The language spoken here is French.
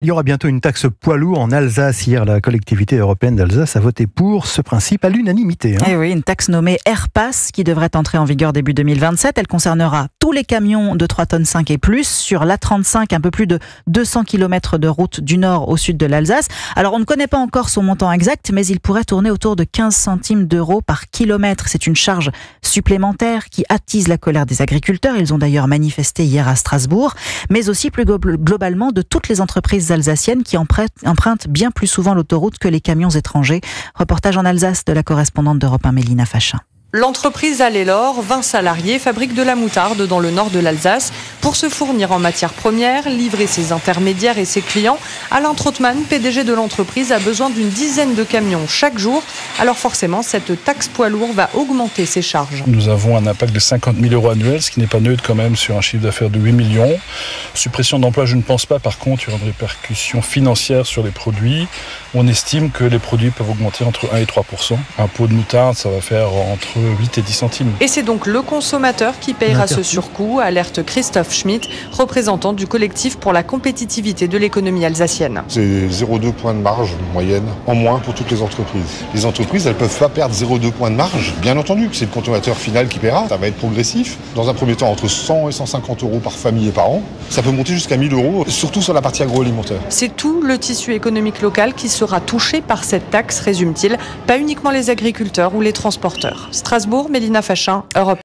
Il y aura bientôt une taxe poids lourd en Alsace. Hier, la collectivité européenne d'Alsace a voté pour ce principe à l'unanimité. Et oui, une taxe nommée AirPass qui devrait entrer en vigueur début 2027. Elle concernera tous les camions de 3,5 tonnes et plus sur l'A35, un peu plus de 200 km de route du nord au sud de l'Alsace. Alors, on ne connaît pas encore son montant exact, mais il pourrait tourner autour de 15 centimes d'euros par kilomètre. C'est une charge supplémentaire qui attise la colère des agriculteurs. Ils ont d'ailleurs manifesté hier à Strasbourg, mais aussi plus globalement de toutes les entreprises alsaciennes qui empruntent bien plus souvent l'autoroute que les camions étrangers. Reportage en Alsace de la correspondante d'Europe 1, Mélina Fachin. L'entreprise Allelor, 20 salariés, fabrique de la moutarde dans le nord de l'Alsace. Pour se fournir en matières premières, livrer ses intermédiaires et ses clients, Alain Trottmann, PDG de l'entreprise, a besoin d'une dizaine de camions chaque jour. Alors forcément, cette taxe poids lourd va augmenter ses charges. Nous avons un impact de 50 000 euros annuels, ce qui n'est pas neutre quand même sur un chiffre d'affaires de 8 millions. Suppression d'emplois, je ne pense pas. Par contre, il y aura une répercussion financière sur les produits. On estime que les produits peuvent augmenter entre 1 et 3%. Un pot de moutarde, ça va faire entre 8 et 10 centimes. Et c'est donc le consommateur qui payera ce surcoût, alerte Christophe Schmitt, représentant du collectif pour la compétitivité de l'économie alsacienne. C'est 0,2 points de marge moyenne en moins pour toutes les entreprises. Les entreprises, elles ne peuvent pas perdre 0,2 points de marge. Bien entendu que c'est le consommateur final qui paiera. Ça va être progressif. Dans un premier temps, entre 100 et 150 euros par famille et par an. Ça peut monter jusqu'à 1000 euros, surtout sur la partie agroalimentaire. C'est tout le tissu économique local qui sera touché par cette taxe, résume-t-il. Pas uniquement les agriculteurs ou les transporteurs. Strasbourg, Mélina Fachin, Europe.